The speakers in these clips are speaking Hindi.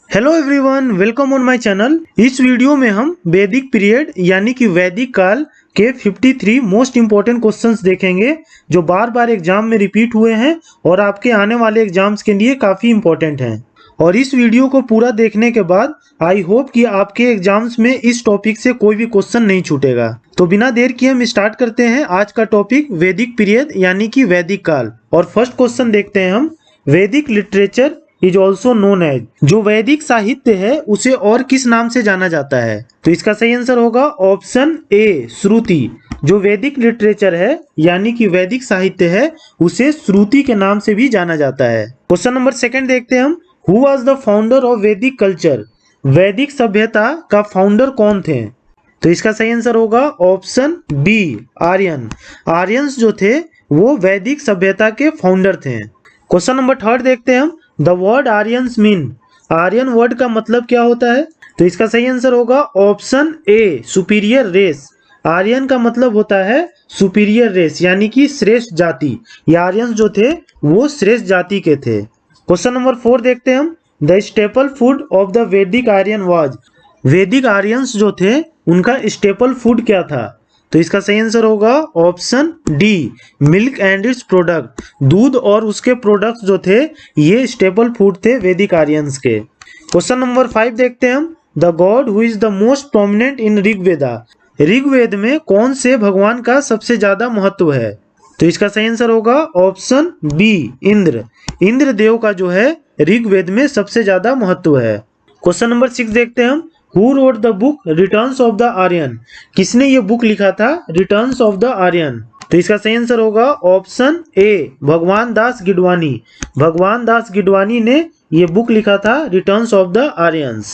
Hello everyone, welcome on my channel. इस वीडियो में हम वैदिक पीरियड यानी कि वैदिक काल के 53 मोस्ट इंपॉर्टेंट क्वेश्चंस देखेंगे जो बार बार एग्जाम में रिपीट हुए हैं और आपके आने वाले एग्जाम्स के लिए काफ़ी इंपॉर्टेंट हैं। और इस वीडियो को पूरा देखने के बाद आई होप कि आपके एग्जाम्स में इस टॉपिक से कोई भी क्वेश्चन नहीं छूटेगा। तो बिना देर किए हम स्टार्ट करते हैं आज का टॉपिक वैदिक पीरियड यानी कि वैदिक काल। और फर्स्ट क्वेश्चन देखते हैं हम, Vedic literature is also known as, जो वैदिक साहित्य है उसे और किस नाम से जाना जाता है? तो इसका सही आंसर होगा ऑप्शन ए श्रुति। जो वैदिक लिटरेचर है यानी कि वैदिक साहित्य है उसे श्रुति के नाम से भी जाना जाता है। क्वेश्चन नंबर सेकंड देखते हैं हम, who was the founder of वैदिक कल्चर? वैदिक सभ्यता का फाउंडर कौन थे? तो इसका सही आंसर होगा ऑप्शन बी आर्यन। आर्यंस जो थे वो वैदिक सभ्यता के फाउंडर थे। क्वेश्चन नंबर थर्ड देखते हैं हम, the word Aryans mean, Aryan word का मतलब क्या होता है? तो इसका सही आंसर होगा option A superior race. Aryan का मतलब होता है सुपीरियर रेस यानी कि श्रेष्ठ जाति। ये आर्यंस जो थे वो श्रेष्ठ जाति के थे। क्वेश्चन नंबर 4 देखते हैं हम, the staple food of the वैदिक आर्यन वाज, वैदिक आर्यंस जो थे उनका स्टेपल फूड क्या था? तो इसका सही आंसर होगा option D milk and it's product. दूध और उसके प्रोडक्ट्स जो थे ये स्टेपल फूड थे वैदिक आर्यंस के। क्वेश्चन नंबर 5 देखते हैं हम, the god who is the most prominent in Rigveda, Rigveda में कौन से भगवान का सबसे ज्यादा महत्व है? तो इसका सही आंसर होगा ऑप्शन बी इंद्र। इंद्र देव का जो है ऋग्वेद में सबसे ज्यादा महत्व है। क्वेश्चन नंबर 6 देखते हैं हम, who wrote the book returns of the Aryan, किसने ये बुक लिखा था रिटर्न्स ऑफ द आर्यन? तो इसका सही आंसर होगा ऑप्शन ए भगवान दास गिडवानी। भगवान दास गिडवानी ने ये बुक लिखा था returns of the Aryans.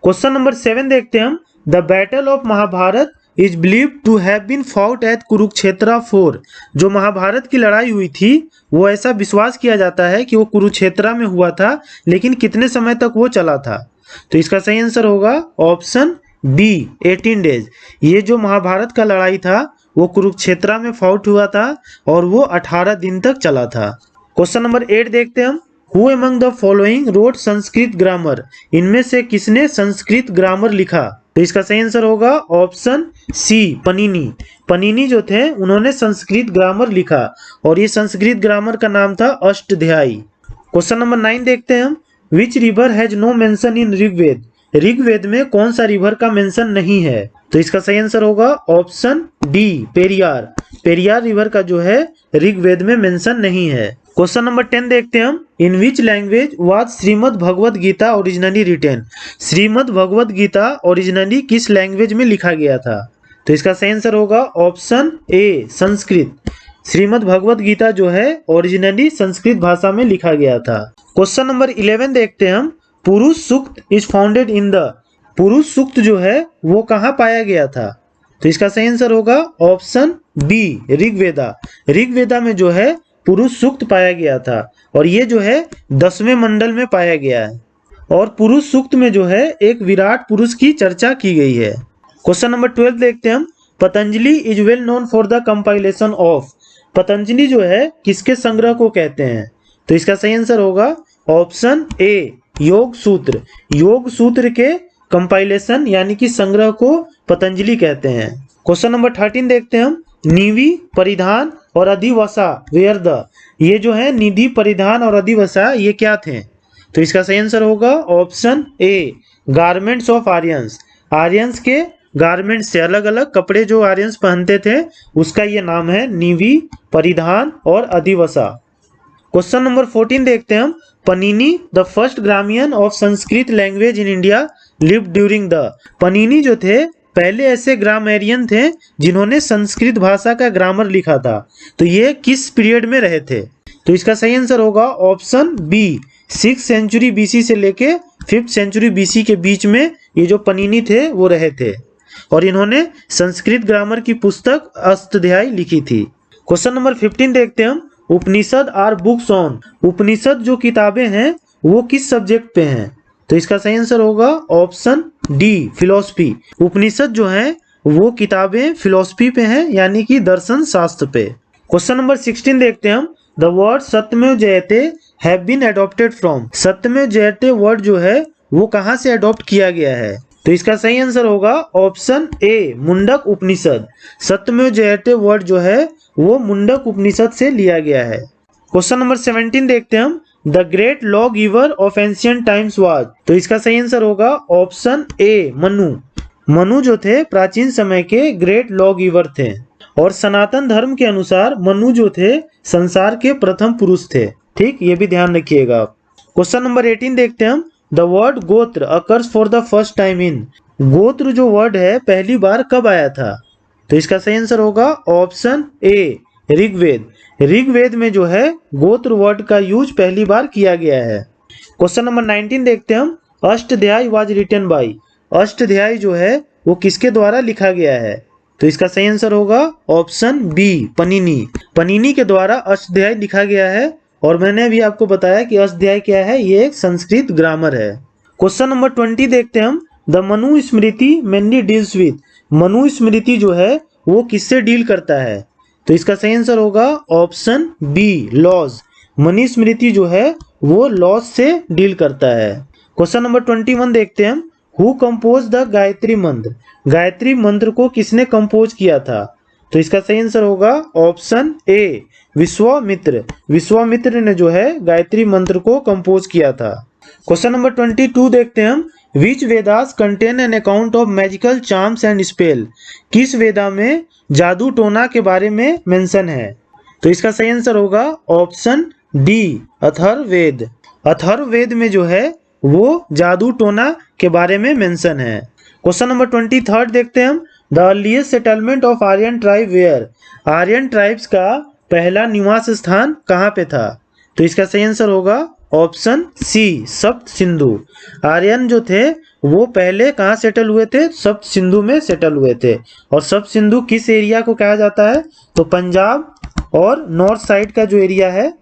Question number 7 देखते हैं हम, the battle of Mahabharata is believed to have been fought at Kurukshetra 4, जो महाभारत की लड़ाई हुई थी वो ऐसा विश्वास किया जाता है कि वो कुरुक्षेत्र में हुआ था, लेकिन कितने समय तक वो चला था? तो इसका सही आंसर होगा ऑप्शन बी 18 डेज। ये जो महाभारत का लड़ाई था वो कुरुक्षेत्र में फाउट हुआ था और वो 18 दिन तक चला था। क्वेश्चन नंबर 8 देखते हैं हम, who among the following wrote Sanskrit grammar, इनमें से किसने संस्कृत ग्रामर लिखा? तो इसका सही आंसर होगा ऑप्शन सी पनीनी। पनीनी जो थे उन्होंने संस्कृत ग्रामर लिखा और ये संस्कृत ग्रामर का नाम था अष्टाध्यायी। क्वेश्चन नंबर 9 देखते हैं हम, which river has no mention in Rigveda, Rigveda में कौन सा रिवर का मेंशन नहीं है? तो इसका सही आंसर होगा option D Periyar. Periyar river का जो है ऋग्वेद में मेंशन नहीं है। क्वेश्चन नंबर 10 देखते हैं हम, in which language was Shrimad Bhagavad Gita originally written, Shrimad Bhagavad Gita originally किस लैंग्वेज में लिखा गया था? तो इसका सही आंसर होगा ऑप्शन ए संस्कृत। श्रीमद् भगवद गीता जो है ओरिजिनली संस्कृत भाषा में लिखा गया था। क्वेश्चन नंबर 11 देखते हैं हम, पुरुष सूक्त इज फाउंडेड इन द, पुरुष सूक्त जो है वो कहाँ पाया गया था? तो इसका सही आंसर होगा ऑप्शन बी ऋग्वेदा। ऋग्वेदा में जो है पुरुष सूक्त पाया गया था और ये जो है 10वें मंडल में पाया गया है। और पुरुष सूक्त में जो है एक विराट पुरुष की चर्चा की गई है। क्वेश्चन नंबर 12 देखते हैं हम, Patanjali is well known for the compilation of, Patanjali जो है किसके संग्रह को कहते हैं? तो इसका सही आंसर होगा ऑप्शन ए योग सूत्र। योग सूत्र के कंपाइलेशन यानी कि संग्रह को पतंजलि कहते हैं। क्वेश्चन नंबर 13 देखते हैं हम, निधि परिधान और अधिवसा वेयर द, ये जो है निधि परिधान और अधिवसा ये क्या थे? तो इसका सही आंसर होगा option A garments of Aryans. Aryans के गारमेंट्स से अलग अलग कपड़े जो आर्यंस पहनते थे उसका ये नाम है निधि परिधान और अधिवसा। क्वेश्चन नंबर 14 देखते हैं हम, Panini the first grammarian of Sanskrit language in India live during the, Panini जो थे पहले ऐसे ग्रामेरियन थे जिन्होंने संस्कृत भाषा का ग्रामर लिखा था, तो ये किस पीरियड में रहे थे? तो इसका सही आंसर होगा option B 6th century BC से लेके 5th सेंचुरी बीसी के बीच में ये जो पनीनी थे वो रहे थे और इन्होंने संस्कृत ग्रामर की पुस्तक अष्टाध्यायी लिखी थी। क्वेश्चन नंबर 15 देखते हैं हम, उपनिषद आर बुक्स ऑन, उपनिषद जो किताबें हैं वो किस सब्जेक्ट पे हैं? तो इसका सही आंसर होगा ऑप्शन डी फिलॉसफी। उपनिषद जो है वो किताबें फिलॉसफी पे हैं यानी कि दर्शन शास्त्र पे। क्वेश्चन नंबर 16 देखते हैं हम, द वर्ड सत्यमेव जयते हैव बीन एडॉप्टेड फ्रॉम, सत्यमेव जयते वर्ड जो है वो कहाँ से अडॉप्ट किया गया है? तो इसका सही आंसर होगा ऑप्शन ए मुंडक उपनिषद। सत्यमेव जयते वर्ड जो है वो मुंडक उपनिषद से लिया गया है। क्वेश्चन नंबर 17 देखते हैं हम। The great law giver of ancient times was. तो इसका सही आंसर होगा ऑप्शन ए मनु। मनु जो थे प्राचीन समय के ग्रेट लॉ गिवर थे। और सनातन धर्म के अनुसार मनु जो थे संसार के प्रथम पुरुष थे। ठीक, ये भी ध्यान रखिएगा। क्वेश्चन नंबर 18 देखते हैं हम। द वर्ड गोत्र occurs for the first time इन। गोत्र जो वर्ड है पहली बार कब आया था? तो इसका सही आंसर होगा ऑप्शन ए ऋग्वेद। ऋग्वेद में जो है गोत्र वर्ड का यूज पहली बार किया गया है। क्वेश्चन नंबर 19 देखते हैं हम। Ashtadhyayi was written by. Ashtadhyayi जो है वो किसके द्वारा लिखा गया है? तो इसका सही आंसर होगा ऑप्शन बी पनिनी। पनिनी के द्वारा अष्टध्यायी लिखा गया है। और मैंने अभी आपको बताया कि अष्टध्यायी क्या है, ये एक संस्कृत ग्रामर है। क्वेश्चन नंबर 20 देखते हैं हम। The Manu Smriti mainly deals with. Manu Smriti जो है वो किससे डील करता है? तो इसका सही आंसर होगा option B laws. Manu Smriti जो है वो लॉज से डील करता है। क्वेश्चन नंबर 21 देखते हैं हम। हु कंपोज द गायत्री मंत्र। गायत्री मंत्र को किसने कंपोज किया था? तो इसका सही आंसर होगा ऑप्शन ए विश्वामित्र। विश्वामित्र ने जो है गायत्री मंत्र को कंपोज किया था। क्वेश्चन नंबर 22 देखते हैं हम। Which Vedas contain an account of magical charms and spell. किस वेदा में जादू टोना के बारे में मेंशन है? तो इसका सही आंसर होगा ऑप्शन डी अथर्ववेद। अथर्ववेद में जो है वो जादू टोना के बारे में मेंशन है। क्वेश्चन नंबर 23 देखते हैं हम। The earliest settlement of Aryan tribe were. Aryan tribes का पहला निवास स्थान कहाँ पे था? तो इसका सही आंसर होगा ऑप्शन सी सप्त सिंधु। आर्यन जो थे वो पहले कहाँ सेटल हुए थे? सप्त सिंधु में सेटल हुए थे। और सप्त सिंधु किस एरिया को कहा जाता है? तो पंजाब और नॉर्थ साइड का जो एरिया है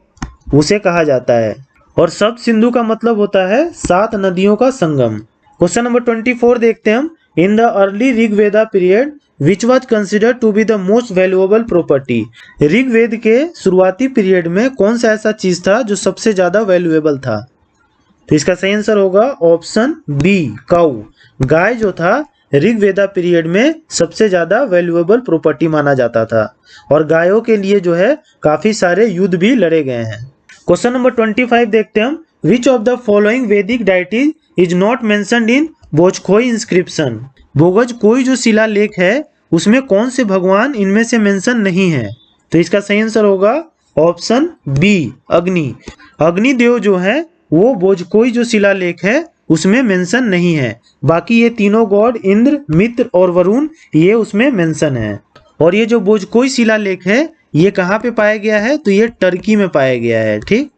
उसे कहा जाता है। और सप्त सिंधु का मतलब होता है 7 नदियों का संगम। क्वेश्चन नंबर 24 देखते हैं हम। In the early Rigveda period which was considered to be the most valuable property. Rigveda के शुरुआती पीरियड में कौन सा ऐसा चीज था जो सबसे ज्यादा वैल्यूएबल था? तो इसका सही आंसर होगा ऑप्शन बी काऊ। गाय जो था ऋग्वेदा पीरियड में सबसे ज्यादा वैल्यूएबल प्रॉपर्टी माना जाता था। और गायों के लिए जो है काफी सारे युद्ध भी लड़े गए हैं। क्वेश्चन नंबर 25 देखते हैं हम। Which of the following Vedic deities is not mentioned in Boghazkoi inscription. Boghazkoi जो शिलालेख है उसमें कौन से भगवान इनमें से मेंशन नहीं है? तो इसका सही आंसर होगा ऑप्शन बी अग्नि। अग्निदेव जो है वो भोजखोई जो शिलालेख है उसमें मेंशन नहीं है। बाकी ये तीनों गॉड इंद्र मित्र और वरुण ये उसमें मेंशन है। और ये जो भोजखोई शिलालेख है ये कहाँ पे पाया गया है? तो ये टर्की में पाया गया है। ठीक।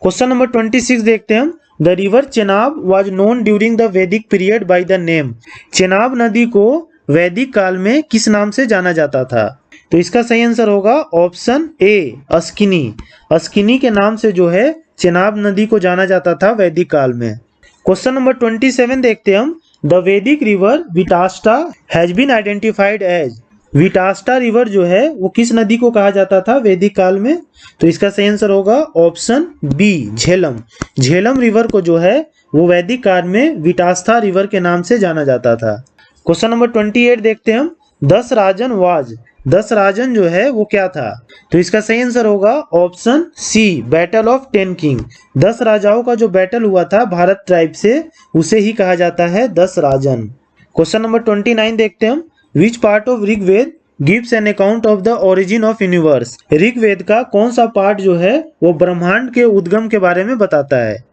क्वेश्चन नंबर 26 देखते हैं हम। The river Chenab was known during the Vedic period by the name. Chenab नदी को वैदिक काल में किस नाम से जाना जाता था? तो इसका सही आंसर होगा ऑप्शन ए अस्किनी। अस्किनी के नाम से जो है चेनाब नदी को जाना जाता था वैदिक काल में। क्वेश्चन नंबर 27 देखते हैं हम। The Vedic river Vitasta has been identified as. Vitasta river जो है वो किस नदी को कहा जाता था वैदिक काल में? तो इसका सही आंसर होगा option B Jhelum. Jhelum river को जो है वो वैदिक काल में विटास्था रिवर के नाम से जाना जाता था। क्वेश्चन नंबर 28 देखते हैं हम। 10 राजन वाज। 10 राजन जो है वो क्या था? तो इसका सही आंसर होगा option C battle of 10 king. 10 राजाओं का जो बैटल हुआ था भारत ट्राइब से उसे ही कहा जाता है 10 राजन। क्वेश्चन नंबर 29 देखते हैं हम। Which part of Rigveda gives an account of the origin of universe. Rigveda का कौन सा पार्ट जो है वो ब्रह्मांड के उद्गम के बारे में बताता है?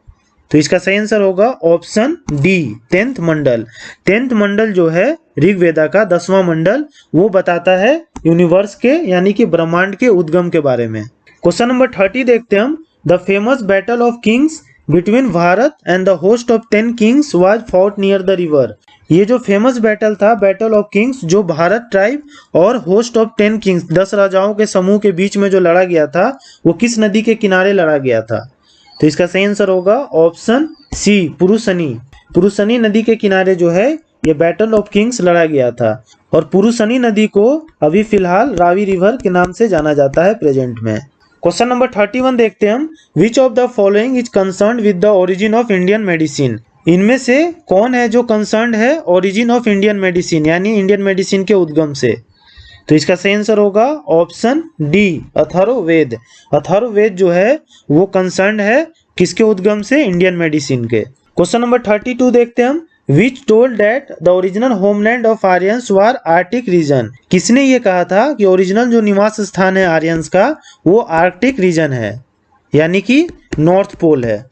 तो इसका सही आंसर होगा ऑप्शन डी 10th मंडल। 10th मंडल जो है ऋग्वेदा का 10वां मंडल वो बताता है यूनिवर्स के यानी कि ब्रह्मांड के उद्गम के बारे में। क्वेश्चन नंबर 30 देखते हैं हम। The famous battle of Kings between Bharat and the host of 10 Kings was fought near the river. ये जो फेमस बैटल था बैटल ऑफ किंग्स जो भारत ट्राइब और होस्ट ऑफ 10 किंग्स 10 राजाओं के समूह के बीच में जो लड़ा गया था वो किस नदी के किनारे लड़ा गया था? तो इसका सही आंसर होगा ऑप्शन सी पुरुषनी। पुरुषनी नदी के किनारे जो है ये बैटल ऑफ किंग्स लड़ा गया था। और पुरुषनी नदी को अभी फिलहाल रावी रिवर के नाम से जाना जाता है प्रेजेंट में। क्वेश्चन नंबर 31 देखते हैं हम। Which of the following is concerned with the origin of Indian medicine. इनमें से कौन है जो कंसर्न्ड है ओरिजिन ऑफ इंडियन मेडिसिन यानी इंडियन मेडिसिन के उद्गम से? तो इसका सही आंसर होगा ऑप्शन डी अथर्ववेद। अथर्ववेद जो है वो कंसर्न्ड है किसके उद्गम से? इंडियन मेडिसिन के। क्वेश्चन नंबर 32 देखते हैं हम। Which told that the original homeland of Aryans were Arctic region? किसने ये कहा था कि ओरिजिनल जो निवास स्थान है आर्यंस का वो आर्कटिक रीजन है यानी कि नॉर्थ पोल है।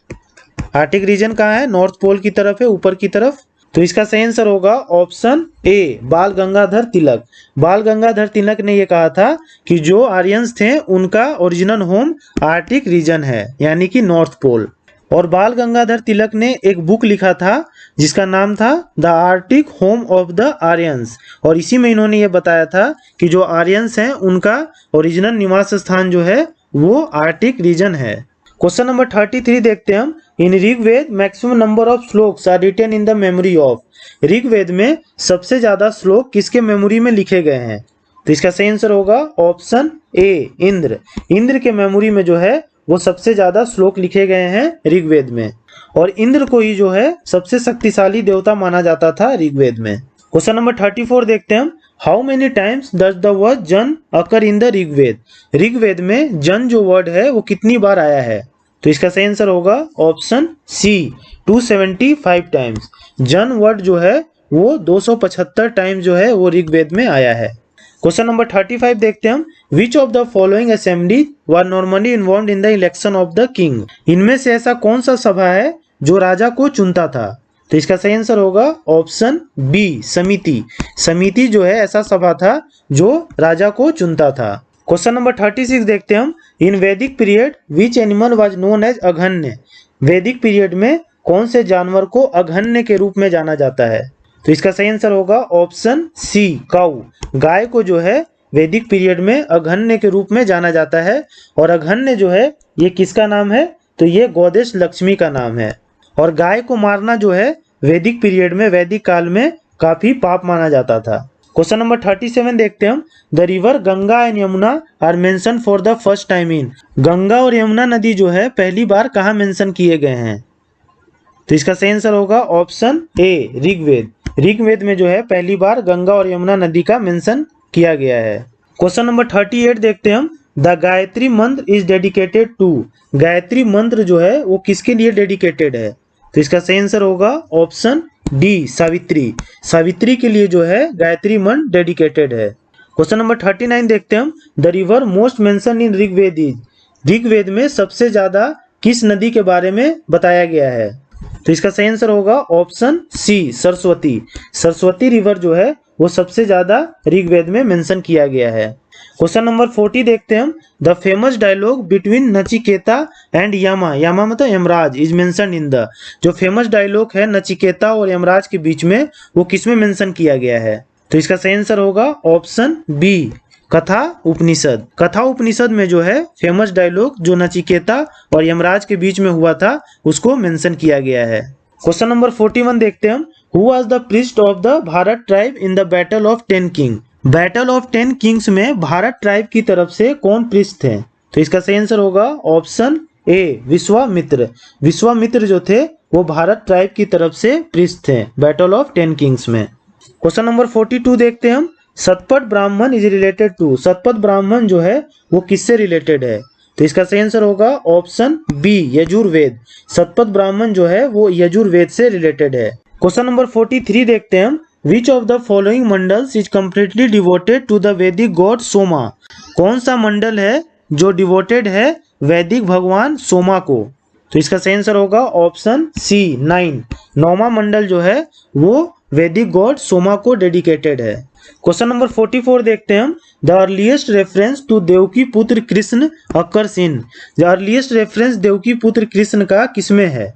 आर्कटिक रीजन कहाँ है? नॉर्थ पोल की तरफ है, ऊपर की तरफ। तो इसका सही आंसर होगा ऑप्शन ए बाल गंगाधर तिलक। बाल गंगाधर तिलक ने यह कहा था कि जो आर्यंस थे उनका ओरिजिनल होम आर्कटिक रीजन है यानी कि नॉर्थ पोल। और बाल गंगाधर तिलक ने एक बुक लिखा था जिसका नाम था the Arctic home of the Aryans, और इसी में इन्होंने ये बताया था कि जो आर्यंस हैं उनका ओरिजिनल निवास स्थान जो है वो आर्कटिक रीजन है। क्वेश्चन नंबर 33 देखते हैं हम। In Rigveda maximum number of shlokas are written in the memory of? Rigveda में सबसे ज्यादा श्लोक किसके मेमोरी में लिखे गए हैं? तो इसका सही आंसर होगा ऑप्शन ए इंद्र। इंद्र के मेमोरी में जो है वो सबसे ज्यादा श्लोक लिखे गए हैं ऋग्वेद में, और इंद्र को ही जो है सबसे शक्तिशाली देवता माना जाता था ऋग्वेद में। क्वेश्चन नंबर 34 देखते हैं हम। How many times does the word जन अकर इन द ऋग्वेद? ऋग्वेद में जन जो वर्ड है वो कितनी बार आया है? तो इसका सही आंसर होगा ऑप्शन सी 275 टाइम्स। जन वर्ड जो है वो 275 टाइम्स जो है वो ऋग्वेद में आया है। क्वेश्चन नंबर 35 देखते हैं हम। Which of the following assembly were normally involved in the election of the king? इनमें से ऐसा कौन सा सभा है जो राजा को चुनता था? तो इसका सही आंसर होगा ऑप्शन बी समिति। समिति जो है ऐसा सभा था जो राजा को चुनता था। क्वेश्चन नंबर 36 देखते हैं हम। In Vedic period which animal was known as aghanya? Vedic period में कौन से जानवर को अघन्य के रूप में जाना जाता है? तो इसका सही आंसर होगा ऑप्शन सी काऊ। गाय को जो है वैदिक पीरियड में अघन्य के रूप में जाना जाता है, और अघन्य जो है ये किसका नाम है? तो ये गौदेश लक्ष्मी का नाम है। और गाय को मारना जो है वैदिक पीरियड में, वैदिक काल में काफी पाप माना जाता था। क्वेश्चन नंबर 37 देखते हैं हम। The river Ganga and Yamuna are mention for the first time in? Ganga और यमुना नदी जो है पहली बार कहाँ मेंशन किए गए हैं? तो इसका सही आंसर होगा ऑप्शन ए ऋग्वेद। ऋग्वेद में जो है पहली बार गंगा और यमुना नदी का मेंशन किया गया है। क्वेश्चन नंबर 38 देखते हैं हम। द गायत्री मंत्र इज डेडिकेटेड टू? गायत्री मंत्र जो है वो किसके लिए डेडिकेटेड है? तो इसका सही आंसर होगा ऑप्शन डी सावित्री। सावित्री के लिए जो है गायत्री मंत्र डेडिकेटेड है। क्वेश्चन नंबर 39 देखते हैं हम। The river most mention in Rigveda is? Rigveda में सबसे ज्यादा किस नदी के बारे में बताया गया है? तो इसका सही आंसर होगा option C Saraswati. Saraswati river जो है वो सबसे ज्यादा ऋग्वेद में मेंशन किया गया है। क्वेश्चन नंबर 40 देखते हैं हम। The famous dialogue between Nachiketa and Yama, Yama मतलब Yamraj, is mention in the? जो फेमस डायलॉग है नचिकेता और यमराज के बीच में वो किसमें मेंशन किया गया है? तो इसका सही आंसर होगा ऑप्शन बी कथा उपनिषद। कथा उपनिषद में जो है फेमस डायलॉग जो नचिकेता और यमराज के बीच में हुआ था उसको मेंशन किया गया है। क्वेश्चन नंबर 41 देखते हैं हम। Who was the priest of the Bharat tribe in the battle of 10 king? Battle of 10 Kings में भारत ट्राइब की तरफ से कौन प्रीस्ट थे? तो इसका सही आंसर होगा ऑप्शन ए विश्वामित्र। विश्वामित्र जो थे वो भारत ट्राइब की तरफ से प्रीस्ट थे बैटल ऑफ 10 किंग्स में। क्वेश्चन नंबर 42 देखते हैं हम। सतपथ ब्राह्मण इज रिलेटेड टू? सतपथ ब्राह्मण जो है वो किससे रिलेटेड है? तो इसका सही आंसर होगा ऑप्शन बी यजुर्वेद। सतपथ ब्राह्मण जो है वो यजुर्वेद से रिलेटेड है। क्वेश्चन नंबर 43 देखते हैं हम। Which of the following mandals is completely devoted to the Vedic god Soma? कौन सा मंडल है जो डिवोटेड है वैदिक भगवान सोमा को? तो इसका सही आंसर होगा ऑप्शन सी 9। 9वां मंडल जो है वो वैदिक गॉड सोमा को डेडिकेटेड है। क्वेश्चन नंबर 44 देखते हैं हम। The earliest reference to Devaki putra Krishna occurs in? The earliest reference Devaki putra Krishna का किसमें है?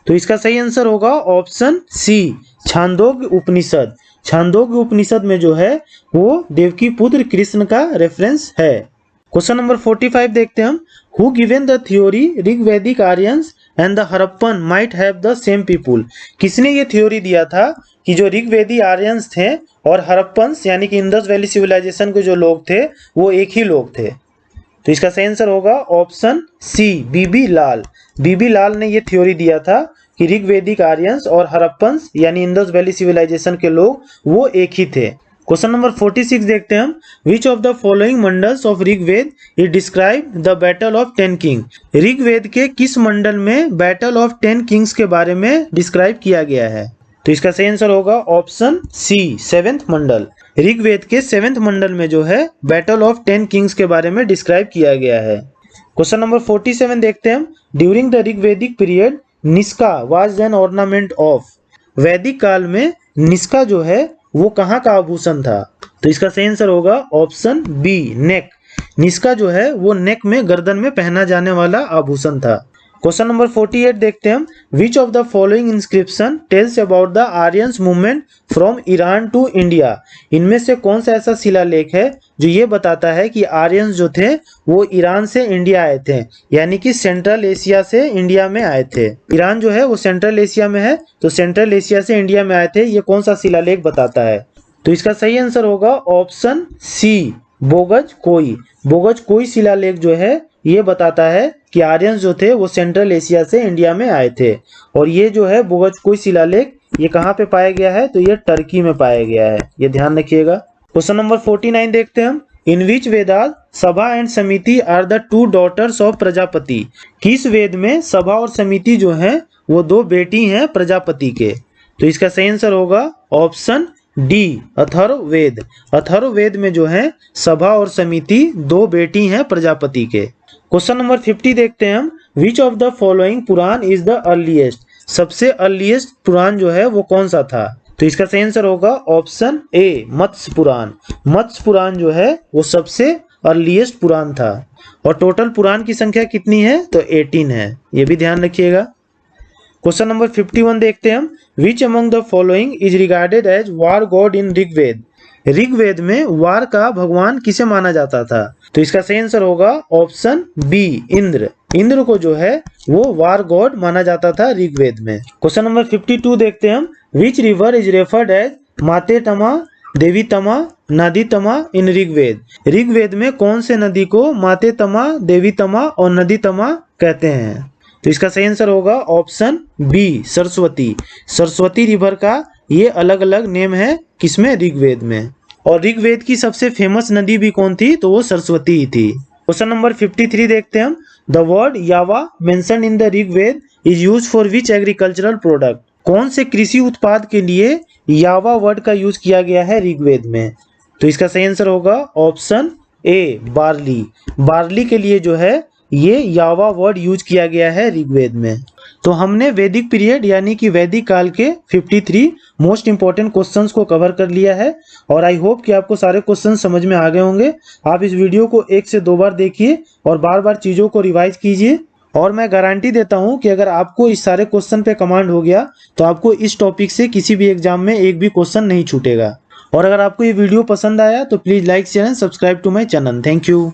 तो इसका सही आंसर होगा ऑप्शन सी छांदोग्य उपनिषद। छांदोग्य उपनिषद में जो है वो देवकी पुत्र कृष्ण का रेफरेंस है। क्वेश्चन नंबर 45 देखते हैं हम। Who given the theory Rigvedic Aryans and the Harappan might have the same people? किसने ये थ्योरी दिया था कि जो ऋग्वेदी आर्यंस थे और हड़प्पन्स यानी कि इंडस वैली सिविलाइजेशन के जो लोग थे वो एक ही लोग थे? तो इसका सही आंसर होगा ऑप्शन सी बीबी लाल। बीबी लाल ने ये थ्योरी दिया था कि ऋग्वेदिक आर्यंस और हड़प्पन्स यानी इंडस वैली सिविलाइजेशन के लोग वो एक ही थे। क्वेश्चन नंबर 46 देखते हैं हम। Which of the following mandals of Rigveda is describe the battle of 10 king. Rigveda के किस मंडल में बैटल ऑफ 10 किंग्स के बारे में डिस्क्राइब किया गया है? तो इसका सही आंसर होगा ऑप्शन सी, 7th मंडल। ऋग्वेद के 7th मंडल में जो है बैटल ऑफ 10 किंग्स के बारे में डिस्क्राइब किया गया है। क्वेश्चन नंबर 47 देखते हैं हम। During the Rigvedic period Nishka was an ornament of. वैदिक काल में निष्का जो है वो कहाँ का आभूषण था? तो इसका सही आंसर होगा ऑप्शन बी, नेक। निष्का जो है वो नेक में, गर्दन में पहना जाने वाला आभूषण था। क्वेश्चन नंबर 48 देखते हैं हम। Which of the following inscription tells about the Aryans movement from Iran to India. इनमें से कौन सा ऐसा शिलालेख है जो ये बताता है कि आर्यंस जो थे वो ईरान से इंडिया आए थे, यानी कि सेंट्रल एशिया से इंडिया में आए थे। ईरान जो है वो सेंट्रल एशिया में है, तो सेंट्रल एशिया से इंडिया में आए थे, ये कौन सा शिलालेख बताता है? तो इसका सही आंसर होगा ऑप्शन सी, बोगज कोई। बोगज कोई शिलालेख जो है ये बताता है कि आर्यंस जो थे वो सेंट्रल एशिया से इंडिया में आए थे। और ये जो है बोगज कोई शिलालेख ये कहाँ पे पाया गया है? तो ये टर्की में पाया गया है, ये ध्यान रखिएगा। क्वेश्चन नंबर 49 देखते हैं हम। In which Vedas Sabha and Samiti are the 2 daughters of Prajapati. किस वेद में सभा और समिति जो है वो 2 बेटी हैं प्रजापति के? तो इसका सही आंसर होगा ऑप्शन डी, अथर्ववेद। अथर्ववेद में जो है सभा और समिति 2 बेटी हैं प्रजापति के। क्वेश्चन नंबर 50 देखते हैं हम। Which of the following Purana is the earliest. सबसे अर्लीस्ट पुराण जो है वो कौन सा था? तो इसका सही आंसर होगा ऑप्शन ए, मत्स्य पुराण। मत्स्य पुराण जो है वो सबसे अर्लीस्ट पुराण था। और टोटल पुराण की संख्या कितनी है? तो 18 है, ये भी ध्यान रखिएगा। क्वेश्चन नंबर 51 देखते हैं हम। Which among the following is regarded as war god in Rigveda. Rigveda में वार का भगवान किसे माना जाता था? तो इसका सही आंसर होगा ऑप्शन बी, इंद्र। इंद्र को जो है वो वार गॉड माना जाता था ऋग्वेद में। क्वेश्चन नंबर 52 देखते हैं हम। Which river is referred as माते तमा, देवी तमा, नदी तमा इन ऋग्वेद। ऋग्वेद में कौन से नदी को माते तमा, देवी तमा और नदी तमा कहते हैं? तो इसका सही आंसर होगा option B, Saraswati. Saraswati river का ये अलग अलग नेम है किसमें? ऋग्वेद में। और ऋग्वेद की सबसे फेमस नदी भी कौन थी? तो वो सरस्वती ही थी। क्वेश्चन नंबर 53 देखते हैं हम। The word yava mention in the Rigveda is use for which agricultural product. कौन से कृषि उत्पाद के लिए यावा वर्ड का यूज किया गया है ऋग्वेद में? तो इसका सही आंसर होगा ऑप्शन ए, बार्ली। बार्ली के लिए जो है ये यावा वर्ड यूज किया गया है ऋग्वेद में। तो हमने वैदिक पीरियड यानी कि वैदिक काल के 53 मोस्ट इंपॉर्टेंट क्वेश्चंस को कवर कर लिया है। और आई होप कि आपको सारे क्वेश्चन समझ में आ गए होंगे। आप इस वीडियो को 1 से 2 बार देखिए और बार बार चीज़ों को रिवाइज कीजिए। और मैं गारंटी देता हूं कि अगर आपको इस सारे क्वेश्चन पे कमांड हो गया तो आपको इस टॉपिक से किसी भी एग्जाम में एक भी क्वेश्चन नहीं छूटेगा। और अगर आपको ये वीडियो पसंद आया तो please like share and subscribe to my channel. Thank you.